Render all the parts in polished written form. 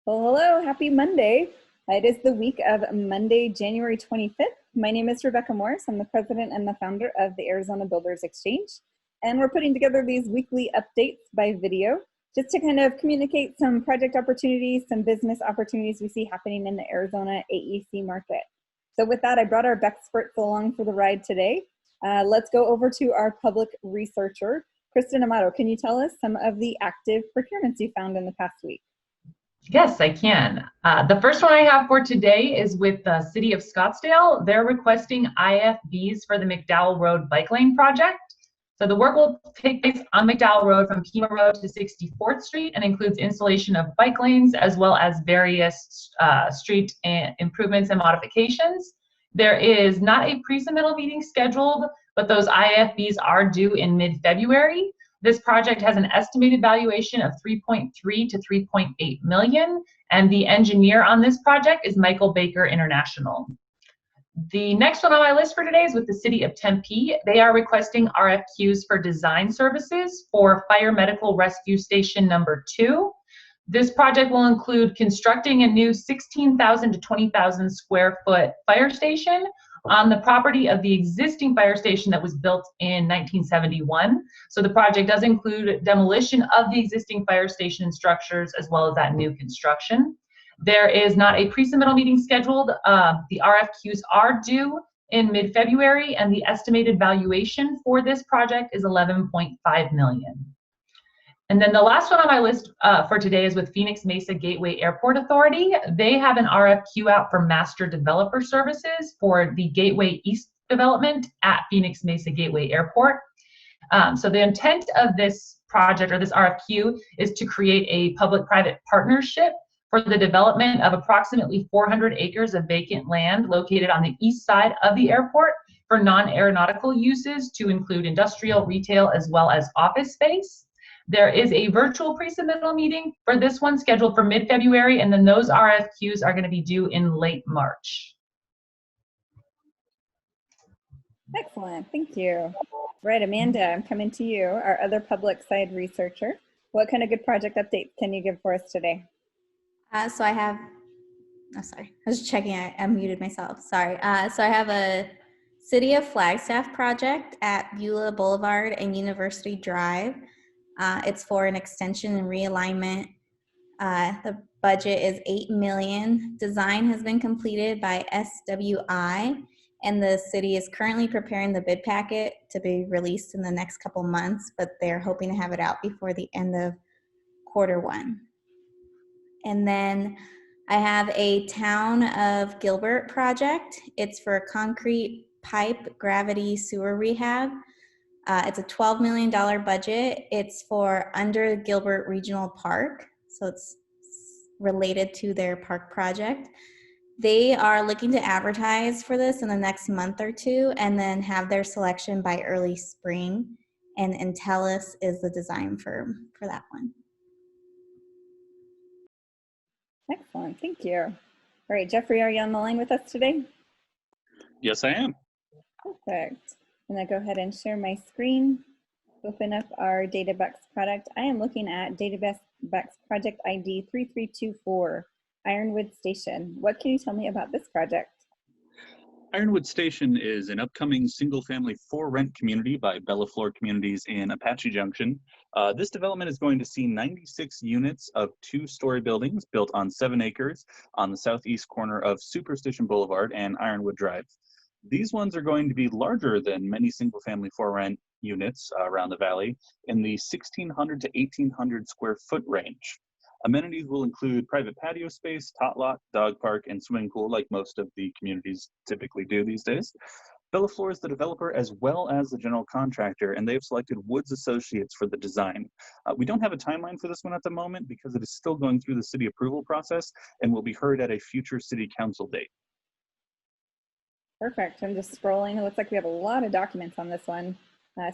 Well, hello, happy Monday. It is the week of Monday, January 25th. My name is Rebecca Morris. I'm the president and the founder of the Arizona Builders Exchange. And we're putting together these weekly updates by video just to kind of communicate some project opportunities, some business opportunities we see happening in the Arizona AEC market. So with that, I brought our experts along for the ride today. Let's go over to our public researcher, Kristen Amato. Can you tell us some of the active procurements you found in the past week? Yes, I can. The first one I have for today is with the City of Scottsdale. They're requesting IFBs for the McDowell Road bike lane project. So the work will take place on McDowell Road from Pima Road to 64th Street and includes installation of bike lanes as well as various street improvements and modifications. There is not a pre-submittal meeting scheduled, but those IFBs are due in mid-February. This project has an estimated valuation of 3.3 to 3.8 million, and the engineer on this project is Michael Baker International. The next one on my list for today is with the City of Tempe. They are requesting RFQs for design services for Fire Medical Rescue Station number 2. This project will include constructing a new 16,000 to 20,000 square foot fire station on the property of the existing fire station that was built in 1971. So the project does include demolition of the existing fire station structures as well as that new construction. There is not a pre-submittal meeting scheduled. The RFQs are due in mid-February, and the estimated valuation for this project is 11.5 million. And then the last one on my list for today is with Phoenix Mesa-Gateway Airport Authority. They have an RFQ out for master developer services for the Gateway East development at Phoenix Mesa-Gateway Airport. So the intent of this project or this RFQ is to create a public-private partnership for the development of approximately 400 acres of vacant land located on the east side of the airport for non-aeronautical uses to include industrial, retail, as well as office space. There is a virtual pre-submittal meeting for this one scheduled for mid-February, and then those RFQs are going to be due in late March. Excellent, thank you. Right, Amanda, I'm coming to you, our other public side researcher. What kind of good project updates can you give for us today? So I have, sorry, I was checking, I muted myself, sorry. So I have a City of Flagstaff project at Buelah Boulevard and University Drive. It's for an extension and realignment. The budget is $8 million. Design has been completed by SWI, and the city is currently preparing the bid packet to be released in the next couple months, but they're hoping to have it out before the end of Q1. And then I have a Town of Gilbert project. It's for concrete pipe gravity sewer rehab. It's a $12 million budget. It's for under Gilbert Regional Park, so it's related to their park project. They are looking to advertise for this in the next month or two and then have their selection by early spring. And Intellis is the design firm for that one. Excellent, thank you. All right, Jeffrey, are you on the line with us today? Yes, I am. Perfect. I'm going to go ahead and share my screen, open up our DataBucks product. I am looking at DataBucks project ID 3324, Ironwood Station. What can you tell me about this project? Ironwood Station is an upcoming single-family for-rent community by Bellaflor Communities in Apache Junction. This development is going to see 96 units of 2-story buildings built on 7 acres on the southeast corner of Superstition Boulevard and Ironwood Drive. These ones are going to be larger than many single-family for-rent units around the valley in the 1,600 to 1,800 square foot range. Amenities will include private patio space, tot lot, dog park, and swimming pool like most of the communities typically do these days. Bellaflor is the developer as well as the general contractor, and they have selected Woods Associates for the design. We don't have a timeline for this one at the moment because it is still going through the city approval process and will be heard at a future city council date. Perfect. I'm just scrolling. It looks like we have a lot of documents on this one.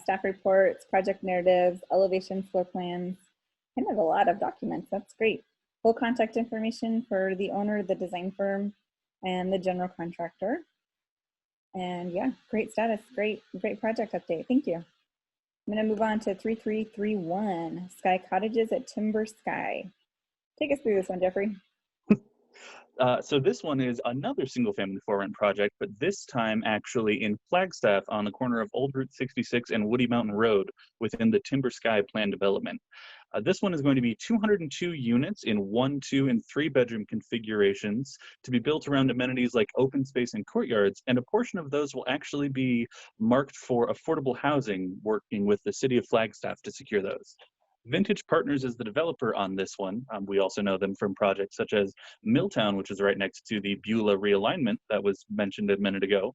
Staff reports, project narratives, elevation floor plans, kind of a lot of documents. That's great. Full contact information for the owner, the design firm, and the general contractor. And yeah, great status. Great project update. Thank you. I'm going to move on to 3331, Sky Cottages at Timber Sky. Take us through this one, Jeffrey. So this one is another single-family for-rent project, but this time actually in Flagstaff on the corner of Old Route 66 and Woody Mountain Road within the Timber Sky Plan development. This one is going to be 202 units in 1, 2, and 3-bedroom configurations to be built around amenities like open space and courtyards, and a portion of those will actually be marked for affordable housing, working with the City of Flagstaff to secure those. Vintage Partners is the developer on this one. We also know them from projects such as Milltown, which is right next to the Buelah realignment that was mentioned a minute ago.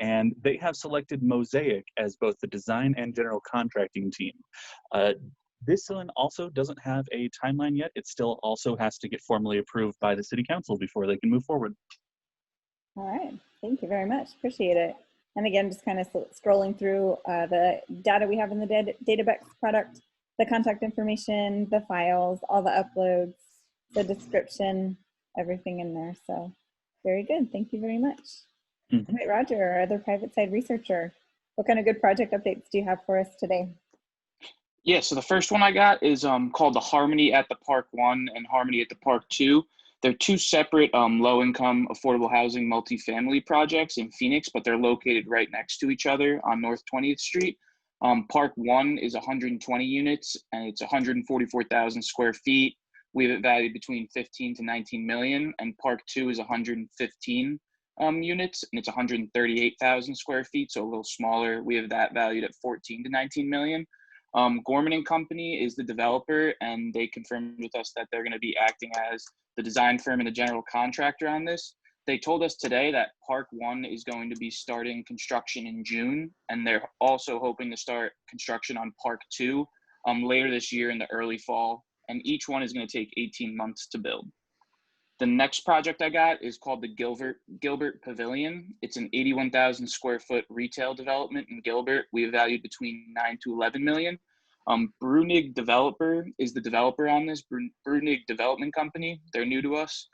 And they have selected Mosaic as both the design and general contracting team. This one also doesn't have a timeline yet. It still also has to get formally approved by the City Council before they can move forward. All right, thank you very much, appreciate it. And again, just kind of scrolling through the data we have in the database product, the contact information, the files, all the uploads, the description, everything in there. So very good. Thank you very much. All right, Roger, our other private side researcher, what kind of good project updates do you have for us today? Yeah, so the first one I got is called the Harmony at the Park 1 and Harmony at the Park 2. They're two separate low-income affordable housing multifamily projects in Phoenix, but they're located right next to each other on North 20th Street. Park 1 is 120 units, and it's 144,000 square feet. We have it valued between 15 to 19 million, and Park 2 is 115 units, and it's 138,000 square feet, so a little smaller. We have that valued at 14 to 19 million. Gorman Company is the developer, and they confirmed with us that they're going to be acting as the design firm and the general contractor on this. They told us today that Park 1 is going to be starting construction in June, and they're also hoping to start construction on Park 2 later this year in the early fall, and each one is going to take 18 months to build. The next project I got is called the Gilbert Pavilion. It's an 81,000 square foot retail development in Gilbert. We have valued between 9 to 11 million. Brunig Developer is the developer on this, Brunig Development Company. They're new to us.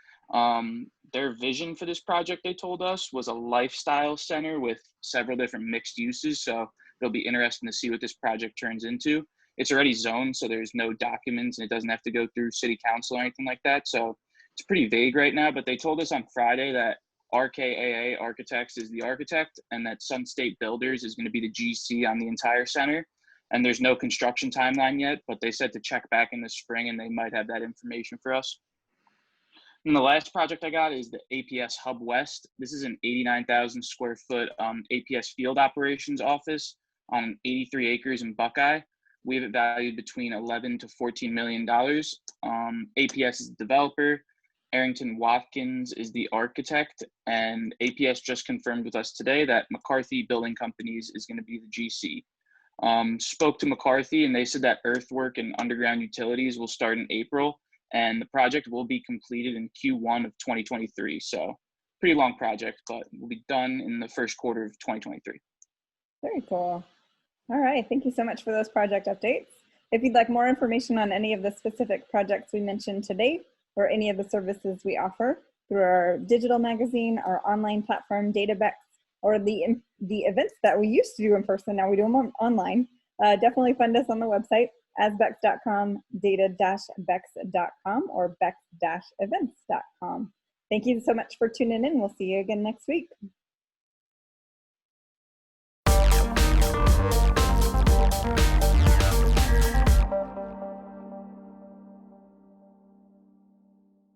Their vision for this project, they told us, was a lifestyle center with several different mixed uses. So it'll be interesting to see what this project turns into. It's already zoned, so there's no documents and it doesn't have to go through city council or anything like that. So it's pretty vague right now, but they told us on Friday that RKAA Architects is the architect and that Sun State Builders is going to be the GC on the entire center. And there's no construction timeline yet, but they said to check back in the spring and they might have that information for us. And the last project I got is the APS Hub West. This is an 89,000 square foot APS field operations office on 83 acres in Buckeye. We have it valued between 11 to 14 million dollars. APS is the developer. Arrington-Watkins is the architect, and APS just confirmed with us today that McCarthy Building Companies is going to be the GC. Spoke to McCarthy, and they said that earthwork and underground utilities will start in April, and the project will be completed in Q1 of 2023. So pretty long project, but will be done in the first quarter of 2023. Very cool. All right, thank you so much for those project updates. If you'd like more information on any of the specific projects we mentioned today, or any of the services we offer through our digital magazine, our online platform, Databex, or the events that we used to do in person, now we do them online, definitely find us on the website, asbex.com, data-bex.com, or bex-events.com. Thank you so much for tuning in. We'll see you again next week.